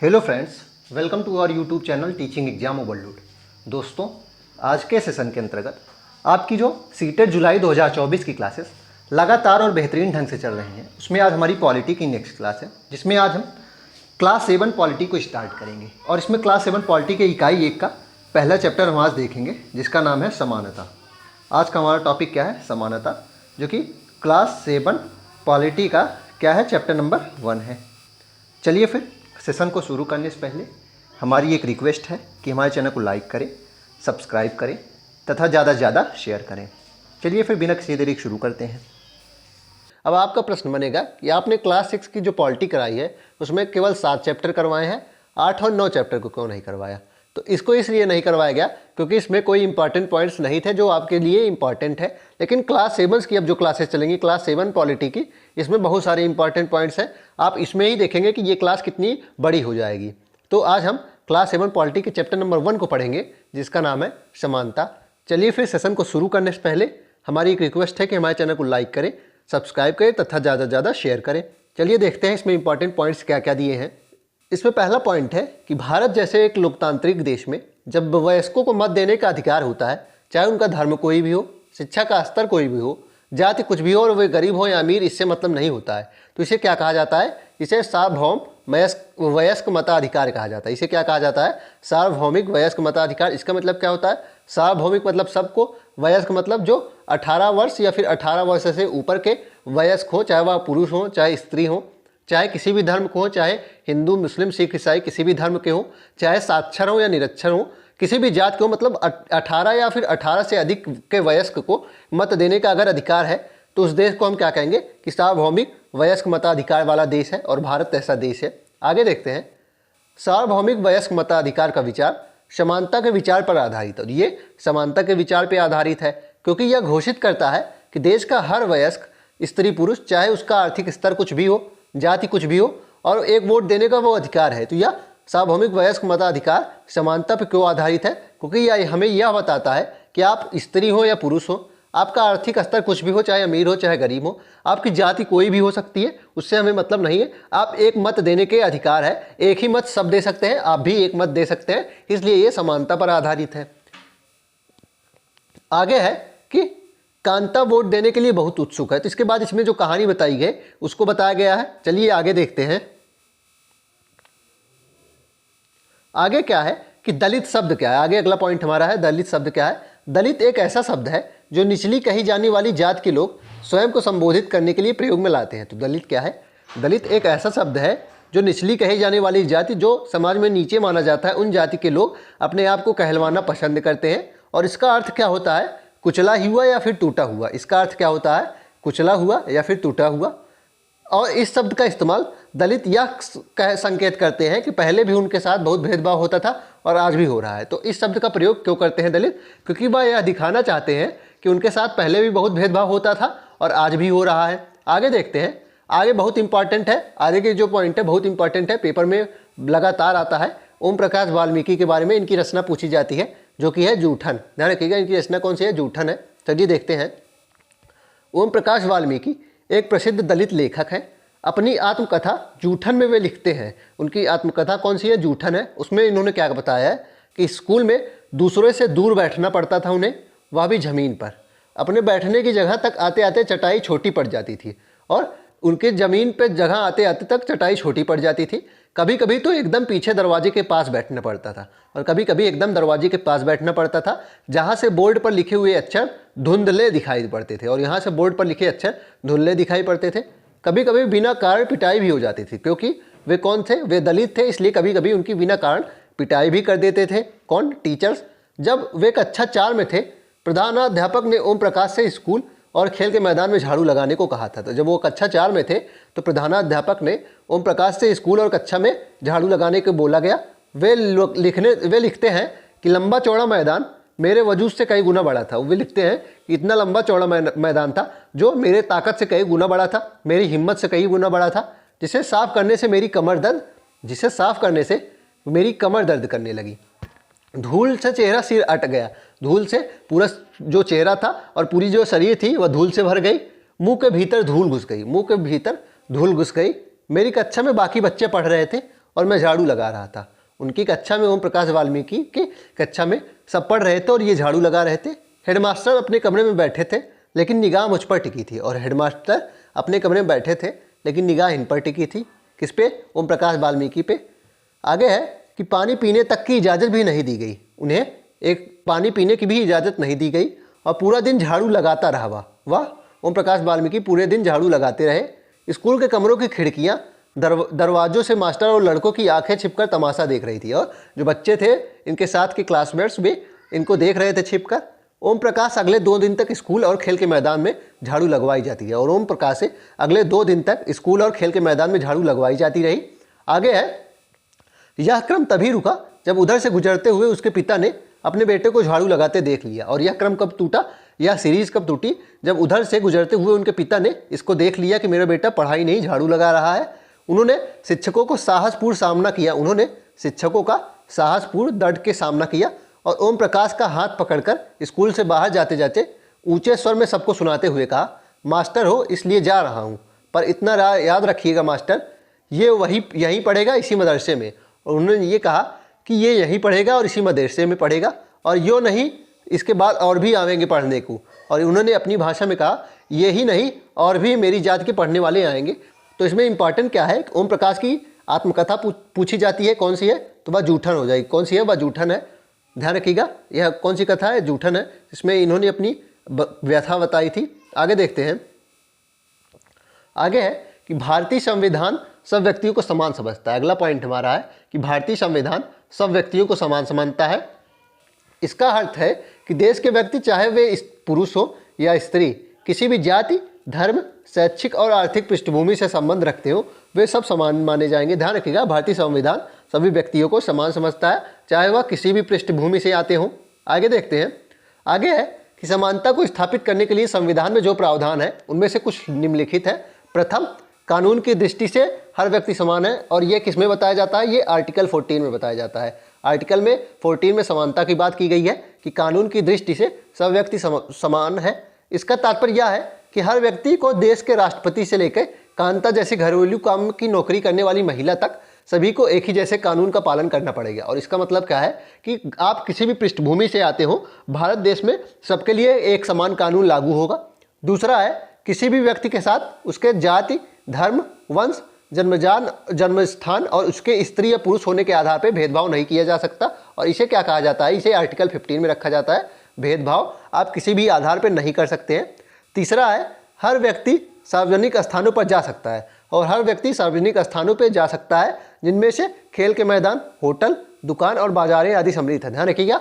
Hello friends, welcome to our YouTube channel teaching exam overload. दोस्तों, आज के session के अंतर्गत आपकी जो सीटेट जुलाई 2024 की क्लासेस लगातार और बेहतरीन ढंग से चल रही हैं, उसमें आज हमारी पॉलिटी की नेक्स्ट क्लास है, जिसमें आज हम क्लास 7 पॉलिटी को स्टार्ट करेंगे। और इसमें क्लास 7 पॉलिटी के इकाई 1 का पहला चैप्टर हम आज देखेंगे, जिसका नाम है समानता। आज का हमारा टॉपिक क्या है? समानता, जो कि क्लास 7 पॉलिटी का क्या है? चैप्टर नंबर 1 है। चलिए फिर सेशन को शुरू करने से पहले हमारी एक रिक्वेस्ट है कि हमारे चैनल को लाइक करें, सब्सक्राइब करें तथा ज़्यादा से ज़्यादा शेयर करें। चलिए फिर बिना किसी देरी शुरू करते हैं। अब आपका प्रश्न बनेगा कि आपने क्लास 6 की जो पॉलिटी कराई है उसमें केवल 7 चैप्टर करवाए हैं, 8 और 9 चैप्टर को क्यों नहीं करवाया? तो इसको इसलिए नहीं करवाया गया क्योंकि इसमें कोई इंपॉर्टेंट पॉइंट्स नहीं थे जो आपके लिए इंपॉर्टेंट है। लेकिन क्लास 7 की अब जो क्लासेस चलेंगी, क्लास 7 पॉलिटी की, इसमें बहुत सारे इंपॉर्टेंट पॉइंट्स हैं। आप इसमें ही देखेंगे कि ये क्लास कितनी बड़ी हो जाएगी। तो आज हम क्लास 7 पॉलिटी के चैप्टर नंबर 1 को पढ़ेंगे, जिसका नाम है समानता। चलिए फिर सेशन को शुरू करने से पहले हमारी एक रिक्वेस्ट है कि हमारे चैनल को लाइक करें, सब्सक्राइब करें तथा ज़्यादा से ज़्यादा शेयर करें। चलिए देखते हैं इसमें इंपॉर्टेंट पॉइंट्स क्या क्या दिए हैं। इसमें पहला पॉइंट है कि भारत जैसे एक लोकतांत्रिक देश में जब वयस्कों को मत देने का अधिकार होता है, चाहे उनका धर्म कोई भी हो, शिक्षा का स्तर कोई भी हो, जाति कुछ भी हो और वे गरीब हो या अमीर, इससे मतलब नहीं होता है। तो इसे क्या कहा जाता है? इसे सार्वभौम वयस्क मताधिकार कहा जाता है। इसे क्या कहा जाता है? सार्वभौमिक वयस्क मताधिकार। इसका मतलब क्या होता है? सार्वभौमिक मतलब सबको, वयस्क मतलब जो 18 वर्ष या फिर 18 वर्ष से ऊपर के वयस्क हो, चाहे वह पुरुष हो चाहे स्त्री हो, चाहे किसी भी धर्म को हो, चाहे हिंदू मुस्लिम सिख ईसाई किसी भी धर्म के हो, चाहे साक्षर हो या निरक्षर हो, किसी भी जात के हो, मतलब 18 या फिर 18 से अधिक के वयस्क को मत देने का अगर अधिकार है तो उस देश को हम क्या कहेंगे? कि सार्वभौमिक वयस्क मताधिकार वाला देश है, और भारत ऐसा देश है। आगे देखते हैं। सार्वभौमिक वयस्क मताधिकार का विचार समानता के विचार पर आधारित है। ये समानता के विचार पर आधारित है क्योंकि यह घोषित करता है कि देश का हर वयस्क स्त्री पुरुष, चाहे उसका आर्थिक स्तर कुछ भी हो, जाति कुछ भी हो, और एक वोट देने का वो अधिकार है। तो यह सार्वभौमिक वयस्क मताधिकार समानता पर क्यों आधारित है? क्योंकि यह हमें यह बताता है कि आप स्त्री हो या पुरुष हो, आपका आर्थिक स्तर कुछ भी हो, चाहे अमीर हो चाहे गरीब हो, आपकी जाति कोई भी हो सकती है, उससे हमें मतलब नहीं है। आप एक मत देने के अधिकार है, एक ही मत सब दे सकते हैं, आप भी एक मत दे सकते हैं, इसलिए ये समानता पर आधारित है। आगे है कि कांता वोट देने के लिए बहुत उत्सुक है। तो इसके बाद इसमें जो कहानी बताई गई उसको बताया गया है। चलिए आगे देखते हैं। आगे क्या है कि दलित शब्द क्या है? आगे अगला पॉइंट हमारा है दलित शब्द क्या है। दलित एक ऐसा शब्द है जो निचली कही जाने वाली जात के लोग स्वयं को संबोधित करने के लिए प्रयोग में लाते हैं। तो दलित क्या है? दलित एक ऐसा शब्द है जो निचली कही जाने वाली जाति, जो समाज में नीचे माना जाता है, उन जाति के लोग अपने आप को कहलवाना पसंद करते हैं। और इसका अर्थ क्या होता है? कुचला हुआ या फिर टूटा हुआ। इसका अर्थ क्या होता है? कुचला हुआ या फिर टूटा हुआ। और इस शब्द का इस्तेमाल दलित यह संकेत करते हैं कि पहले भी उनके साथ बहुत भेदभाव होता था और आज भी हो रहा है। तो इस शब्द का प्रयोग क्यों करते हैं दलित? क्योंकि वह यह दिखाना चाहते हैं कि उनके साथ पहले भी बहुत भेदभाव होता था और आज भी हो रहा है। आगे देखते हैं। आगे बहुत इंपॉर्टेंट है, आगे के जो पॉइंट है बहुत इंपॉर्टेंट है, पेपर में लगातार आता है। ओम प्रकाश वाल्मीकि के बारे में इनकी रचना पूछी जाती है, जो कि है जूठन। ध्यान रखिएगा, इनकी रचना कौन सी है? जूठन है। चलिए देखते हैं। ओम प्रकाश वाल्मीकि एक प्रसिद्ध दलित लेखक हैं। अपनी आत्मकथा जूठन में वे लिखते हैं। उनकी आत्मकथा कौन सी है? जूठन है। उसमें इन्होंने क्या बताया है कि स्कूल में दूसरों से दूर बैठना पड़ता था उन्हें, वह भी ज़मीन पर। अपने बैठने की जगह तक आते आते चटाई छोटी पड़ जाती थी, और उनके ज़मीन पर जगह आते आते तक चटाई छोटी पड़ जाती थी। कभी कभी तो एकदम पीछे दरवाजे के पास बैठना पड़ता था, और कभी कभी एकदम दरवाजे के पास बैठना पड़ता था, जहाँ से बोर्ड पर लिखे हुए अक्षर धुंधले दिखाई पड़ते थे, और यहाँ से बोर्ड पर लिखे अक्षर धुंधले दिखाई पड़ते थे। कभी कभी बिना कारण पिटाई भी हो जाती थी, क्योंकि वे कौन थे? वे दलित थे, इसलिए कभी कभी उनकी बिना कारण पिटाई भी कर देते थे। कौन? टीचर्स। जब वे कक्षा 4 में थे, प्रधानाध्यापक ने ओम प्रकाश से स्कूल और खेल के मैदान में झाड़ू लगाने को कहा था। तो जब वो कक्षा 4 में थे तो प्रधानाध्यापक ने ओम प्रकाश से स्कूल और कक्षा में झाड़ू लगाने को बोला गया। वे लिखते हैं कि लंबा चौड़ा मैदान मेरे वजूद से कई गुना बड़ा था। वे लिखते हैं कि इतना लंबा चौड़ा मैदान था जो मेरे ताकत से कई गुना बड़ा था, मेरी हिम्मत से कई गुना बड़ा था, जिसे साफ करने से मेरी कमर दर्द करने लगी। धूल से चेहरा सिर अट गया। धूल से पूरा जो चेहरा था और पूरी जो शरीर थी वह धूल से भर गई। मुंह के भीतर धूल घुस गई। मेरी कक्षा में बाकी बच्चे पढ़ रहे थे और मैं झाड़ू लगा रहा था। उनकी कक्षा में ओम प्रकाश वाल्मीकि की कक्षा में सब पढ़ रहे थे और ये झाड़ू लगा रहे थे। हेडमास्टर अपने कमरे में बैठे थे लेकिन निगाह मुझ पर टिकी थी। और हेडमास्टर अपने कमरे में बैठे थे लेकिन निगाह इन पर टिकी थी। किस पे? ओम प्रकाश वाल्मीकि पे। आगे है कि पानी पीने तक की इजाज़त भी नहीं दी गई। उन्हें एक पानी पीने की भी इजाज़त नहीं दी गई और पूरा दिन झाड़ू लगाता रहा। वाह! ओम प्रकाश वाल्मीकि पूरे दिन झाड़ू लगाते रहे। स्कूल के कमरों की खिड़कियाँ दरवाजों से मास्टर और लड़कों की आंखें छिपकर तमाशा देख रही थी और जो बच्चे थे इनके साथ के क्लासमेट्स भी इनको देख रहे थे छिपकर। ओम प्रकाश अगले 2 दिन तक स्कूल और खेल के मैदान में झाड़ू लगवाई जाती है और ओम प्रकाश से अगले 2 दिन तक स्कूल और खेल के मैदान में झाड़ू लगवाई जाती रही। आगे है, यह क्रम तभी रुका जब उधर से गुजरते हुए उसके पिता ने अपने बेटे को झाड़ू लगाते देख लिया। और यह क्रम कब टूटा, यह सीरीज कब टूटी? जब उधर से गुजरते हुए उनके पिता ने इसको देख लिया कि मेरा बेटा पढ़ाई नहीं झाड़ू लगा रहा है। उन्होंने शिक्षकों को साहसपूर्ण सामना किया। उन्होंने शिक्षकों का साहसपूर्ण डट के सामना किया और ओम प्रकाश का हाथ पकड़कर स्कूल से बाहर जाते जाते ऊंचे स्वर में सबको सुनाते हुए कहा, मास्टर हो इसलिए जा रहा हूँ, पर इतना याद रखिएगा मास्टर, ये यहीं पढ़ेगा इसी मदरसे में। और उन्होंने ये कहा कि ये यहीं पढ़ेगा और इसी मदरसे में पढ़ेगा और यो नहीं इसके बाद और भी आवेंगे पढ़ने को। और उन्होंने अपनी भाषा में कहा, ये ही नहीं और भी मेरी जात के पढ़ने वाले आएंगे। तो इसमें इंपॉर्टेंट क्या है? ओम प्रकाश की आत्मकथा पूछी जाती है, कौन सी है? तो वह जूठन हो जाएगी। कौन सी है? वह जूठन है। ध्यान रखिएगा, यह कौन सी कथा है? जूठन है। इसमें इन्होंने अपनी व्यथा बताई थी। आगे देखते हैं। आगे है कि भारतीय संविधान सब व्यक्तियों को समान समझता है। अगला पॉइंट हमारा है कि भारतीय संविधान सब व्यक्तियों को समान समझता है। इसका अर्थ है कि देश के व्यक्ति चाहे वे पुरुष हो या स्त्री, किसी भी जाति, धर्म, शैक्षिक और आर्थिक पृष्ठभूमि से संबंध रखते हो, वे सब समान माने जाएंगे। ध्यान रखिएगा, भारतीय संविधान सभी व्यक्तियों को समान समझता है, चाहे वह किसी भी पृष्ठभूमि से आते हों। आगे देखते हैं। आगे है कि समानता को स्थापित करने के लिए संविधान में जो प्रावधान है उनमें से कुछ निम्नलिखित है। प्रथम, कानून की दृष्टि से हर व्यक्ति समान है और ये किस में बताया जाता है? ये आर्टिकल 14 में बताया जाता है। आर्टिकल में 14 में समानता की बात की गई है कि कानून की दृष्टि से सब व्यक्ति समान है। इसका तात्पर्य यह है कि हर व्यक्ति को देश के राष्ट्रपति से लेकर कांता जैसी घरेलू काम की नौकरी करने वाली महिला तक सभी को एक ही जैसे कानून का पालन करना पड़ेगा। और इसका मतलब क्या है कि आप किसी भी पृष्ठभूमि से आते हो, भारत देश में सबके लिए एक समान कानून लागू होगा। दूसरा है, किसी भी व्यक्ति के साथ उसके जाति, धर्म, वंश, जन्म स्थान और उसके स्त्री या पुरुष होने के आधार पर भेदभाव नहीं किया जा सकता। और इसे क्या कहा जाता है? इसे आर्टिकल 15 में रखा जाता है। भेदभाव आप किसी भी आधार पर नहीं कर सकते हैं। तीसरा है, हर व्यक्ति सार्वजनिक स्थानों पर जा सकता है और हर व्यक्ति सार्वजनिक स्थानों पर जा सकता है जिनमें से खेल के मैदान, होटल, दुकान और बाजारें आदि सम्मिलित है। ध्यान रखिएगा,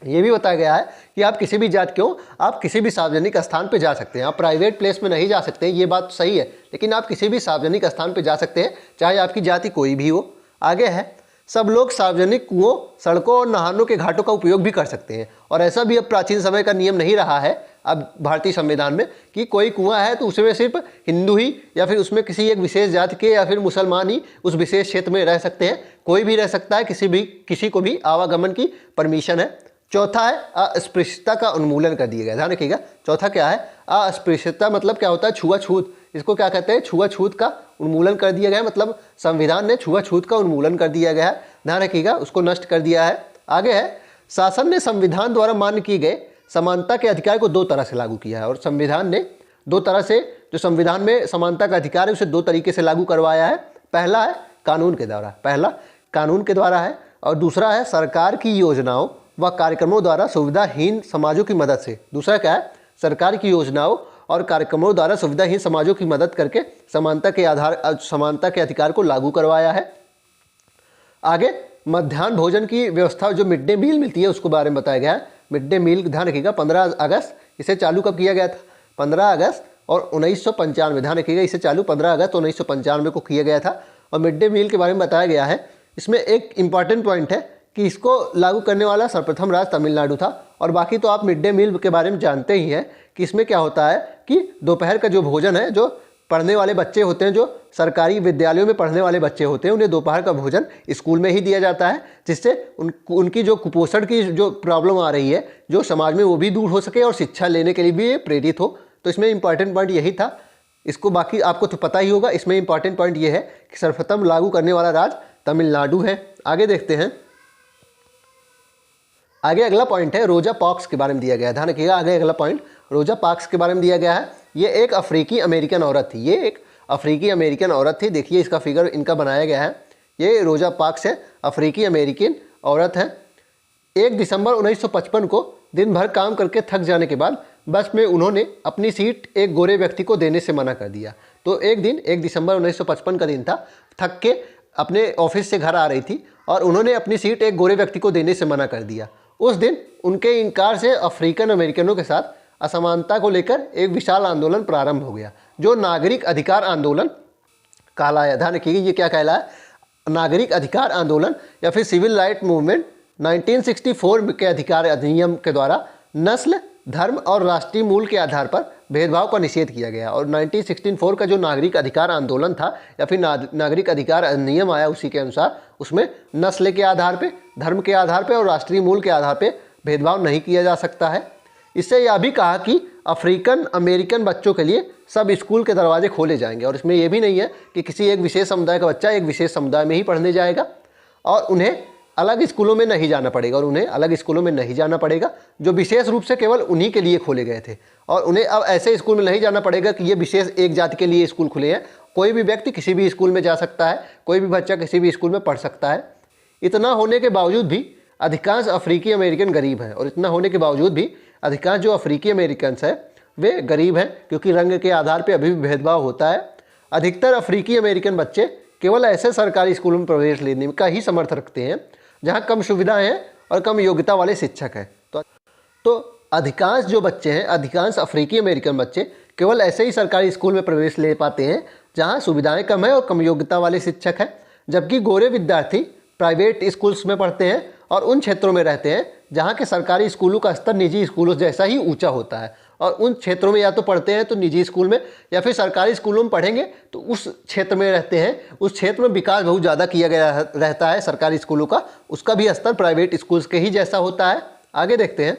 ये भी बताया गया है कि आप किसी भी जात के हो, आप किसी भी सार्वजनिक स्थान पर जा सकते हैं। आप प्राइवेट प्लेस में नहीं जा सकते हैं, ये बात सही है, लेकिन आप किसी भी सार्वजनिक स्थान पर जा सकते हैं, चाहे आपकी जाति कोई भी हो। आगे है, सब लोग सार्वजनिक कुओं, सड़कों और नहानों के घाटों का उपयोग भी कर सकते हैं। और ऐसा भी अब प्राचीन समय का नियम नहीं रहा है अब भारतीय संविधान में कि कोई कुआं है तो उसमें सिर्फ हिंदू ही या फिर उसमें किसी एक विशेष जाति के या फिर मुसलमान ही उस विशेष क्षेत्र में रह सकते हैं। कोई भी रह सकता है, किसी को भी आवागमन की परमिशन है। चौथा है, अस्पृश्यता का उन्मूलन कर दिया गया। ध्यान रखिएगा, चौथा क्या है? अस्पृश्यता मतलब क्या होता है? छुआछूत। इसको क्या कहते हैं? छुआछूत का उन्मूलन कर दिया गया, मतलब संविधान ने छुआछूत का उन्मूलन कर दिया गया है। ध्यान रखिएगा, उसको नष्ट कर दिया है। आगे है, शासन ने संविधान द्वारा मान्य किए गए समानता के अधिकार को 2 तरह से लागू किया है। और संविधान ने 2 तरह से, जो संविधान में समानता का अधिकार है उसे 2 तरीके से लागू करवाया है। पहला है कानून के द्वारा है और दूसरा है सरकार की योजनाओं व कार्यक्रमों द्वारा सुविधाहीन समाजों की मदद से। दूसरा क्या है? सरकार की योजनाओं और कार्यक्रमों द्वारा सुविधाहीन समाजों की मदद करके समानता के अधिकार को लागू करवाया है। आगे मध्याह्न भोजन की व्यवस्था, जो मिड डे मील मिलती है उसको बारे में बताया गया है। मिड डे मील, ध्यान रखिएगा, 15 अगस्त इसे चालू कब किया गया था? 15 अगस्त और 1995। ध्यान रखिएगा, इसे चालू 15 अगस्त 1995 को किया गया था। और मिड डे मील के बारे में बताया गया है। इसमें एक इम्पॉर्टेंट पॉइंट है कि इसको लागू करने वाला सर्वप्रथम राज्य तमिलनाडु था। और बाकी तो आप मिड डे मील के बारे में जानते ही हैं कि इसमें क्या होता है कि दोपहर का जो भोजन है, जो पढ़ने वाले बच्चे होते हैं, जो सरकारी विद्यालयों में पढ़ने वाले बच्चे होते हैं, उन्हें दोपहर का भोजन स्कूल में ही दिया जाता है, जिससे उनकी जो कुपोषण की जो प्रॉब्लम आ रही है जो समाज में, वो भी दूर हो सके और शिक्षा लेने के लिए भी ये प्रेरित हो। तो इसमें इंपॉर्टेंट पॉइंट यही था। इसको बाकी आपको तो पता ही होगा। इसमें इंपॉर्टेंट पॉइंट ये है कि सर्वप्रथम लागू करने वाला राज्य तमिलनाडु है। आगे देखते हैं, आगे अगला पॉइंट है रोजा पार्क्स के बारे में दिया गया है। ध्यान रखिएगा, आगे अगला पॉइंट रोजा पार्क्स के बारे में दिया गया है। ये एक अफ्रीकी अमेरिकन औरत थी, ये एक अफ्रीकी अमेरिकन औरत थी। देखिए इसका फिगर इनका बनाया गया है। ये रोजा पार्क्स है, अफ्रीकी अमेरिकन औरत है। 1 दिसंबर 1955 को दिन भर काम करके थक जाने के बाद बस में उन्होंने अपनी सीट एक गोरे व्यक्ति को देने से मना कर दिया। तो एक दिन 1 दिसंबर 1955 का दिन था, थक के अपने ऑफिस से घर आ रही थी और उन्होंने अपनी सीट एक गोरे व्यक्ति को देने से मना कर दिया। उस दिन उनके इनकार से अफ्रीकन अमेरिकनों के साथ असमानता को लेकर एक विशाल आंदोलन प्रारंभ हो गया, जो नागरिक अधिकार आंदोलन कहलाया। ध्यान रखिएगा, ये क्या कहलाया? नागरिक अधिकार आंदोलन या फिर सिविल राइट मूवमेंट। 1964 के अधिकार अधिनियम के द्वारा नस्ल, धर्म और राष्ट्रीय मूल के आधार पर भेदभाव का निषेध किया गया। और 1964 का जो नागरिक अधिकार आंदोलन था या फिर नागरिक अधिकार अधिनियम आया, उसी के अनुसार उसमें नस्ल के आधार पे, धर्म के आधार पे और राष्ट्रीय मूल के आधार पे भेदभाव नहीं किया जा सकता है। इससे यह भी कहा कि अफ्रीकन अमेरिकन बच्चों के लिए सब स्कूल के दरवाजे खोले जाएंगे और इसमें यह भी नहीं है कि किसी एक विशेष समुदाय का बच्चा एक विशेष समुदाय में ही पढ़ने जाएगा और उन्हें अलग स्कूलों में नहीं जाना पड़ेगा, जो विशेष रूप से केवल उन्हीं के लिए खोले गए थे। और उन्हें अब ऐसे स्कूल में नहीं जाना पड़ेगा कि ये विशेष एक जाति के लिए स्कूल खुले हैं। कोई भी व्यक्ति किसी भी स्कूल में जा सकता है, कोई भी बच्चा किसी भी स्कूल में पढ़ सकता है। इतना होने के बावजूद भी अधिकांश अफ्रीकी अमेरिकन गरीब हैं, और इतना होने के बावजूद भी अधिकांश जो अफ्रीकी अमेरिकन्स हैं वे गरीब हैं, क्योंकि रंग के आधार पर अभी भी भेदभाव होता है। अधिकतर अफ्रीकी अमेरिकन बच्चे केवल ऐसे सरकारी स्कूलों में प्रवेश लेने का ही समर्थ रखते हैं जहाँ कम सुविधाएं हैं और कम योग्यता वाले शिक्षक हैं। तो अधिकांश जो बच्चे हैं, अधिकांश अफ्रीकी अमेरिकन बच्चे केवल ऐसे ही सरकारी स्कूल में प्रवेश ले पाते हैं जहाँ सुविधाएं कम है और कम योग्यता वाले शिक्षक हैं, जबकि गोरे विद्यार्थी प्राइवेट स्कूल्स में पढ़ते हैं और उन क्षेत्रों में रहते हैं जहाँ के सरकारी स्कूलों का स्तर निजी स्कूलों जैसा ही ऊँचा होता है। और उन क्षेत्रों में या तो पढ़ते हैं तो निजी स्कूल में या फिर सरकारी स्कूलों में पढ़ेंगे तो उस क्षेत्र में रहते हैं, उस क्षेत्र में विकास बहुत ज़्यादा किया गया रहता है सरकारी स्कूलों का, उसका भी स्तर प्राइवेट स्कूल्स के ही जैसा होता है। आगे देखते हैं,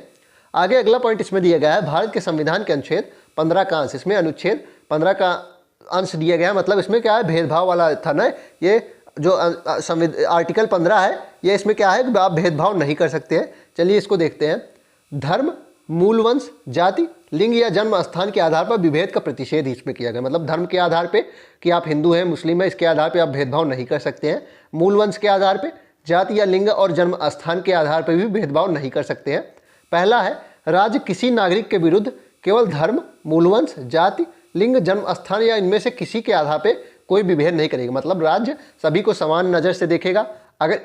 आगे अगला पॉइंट इसमें दिया गया है भारत के संविधान के अनुच्छेद 15 का अंश। इसमें अनुच्छेद 15 का अंश दिया गया है, मतलब इसमें क्या है, भेदभाव वाला था ना। ये जो आर्टिकल 15 है, ये इसमें क्या है कि आप भेदभाव नहीं कर सकते हैं। चलिए इसको देखते हैं। धर्म, मूल वंश, जाति, लिंग या जन्म स्थान के आधार पर विभेद का प्रतिषेध इसमें किया गया। मतलब धर्म के आधार पे कि आप हिंदू हैं, मुस्लिम हैं, इसके आधार पे आप भेदभाव नहीं कर सकते हैं। मूल वंश के आधार पे, जाति या लिंग और जन्म स्थान के आधार पर भी भेदभाव नहीं कर सकते हैं। पहला है, राज्य किसी नागरिक के विरुद्ध केवल धर्म, मूल वंश, जाति, लिंग, जन्म स्थान या इनमें से किसी के आधार पर कोई विभेद नहीं करेगा। मतलब राज्य सभी को समान नज़र से देखेगा। अगर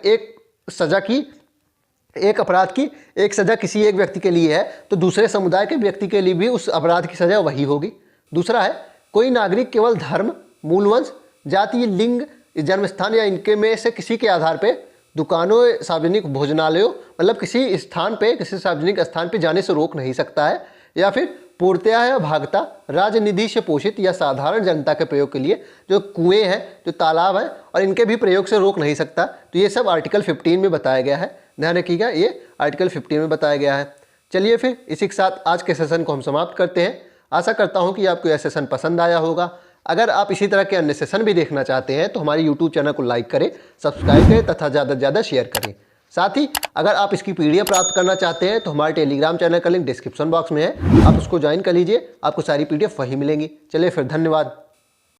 एक अपराध की एक सज़ा किसी एक व्यक्ति के लिए है तो दूसरे समुदाय के व्यक्ति के लिए भी उस अपराध की सज़ा वही होगी। दूसरा है, कोई नागरिक केवल धर्म, मूल वंश, जाति, लिंग, जन्म स्थान या इनके में से किसी के आधार पे दुकानों, सार्वजनिक भोजनालयों, मतलब किसी स्थान पे, किसी सार्वजनिक स्थान पे जाने से रोक नहीं सकता है। या फिर पूर्णतया या भागता राजनिधि से पोषित या साधारण जनता के प्रयोग के लिए जो कुएं हैं, जो तालाब हैं, और इनके भी प्रयोग से रोक नहीं सकता। तो ये सब आर्टिकल 15 में बताया गया है। ध्यान रखिएगा, ये आर्टिकल 15 में बताया गया है। चलिए फिर इसी के साथ आज के सेशन को हम समाप्त करते हैं। आशा करता हूँ कि आपको यह सेशन पसंद आया होगा। अगर आप इसी तरह के अन्य सेशन भी देखना चाहते हैं तो हमारे YouTube चैनल को लाइक करें, सब्सक्राइब करें तथा ज़्यादा से ज़्यादा शेयर करें। साथ ही अगर आप इसकी PDF प्राप्त करना चाहते हैं तो हमारे टेलीग्राम चैनल का लिंक डिस्क्रिप्शन बॉक्स में है, आप उसको ज्वाइन कर लीजिए, आपको सारी PDF वहीं मिलेंगी। चलिए फिर, धन्यवाद।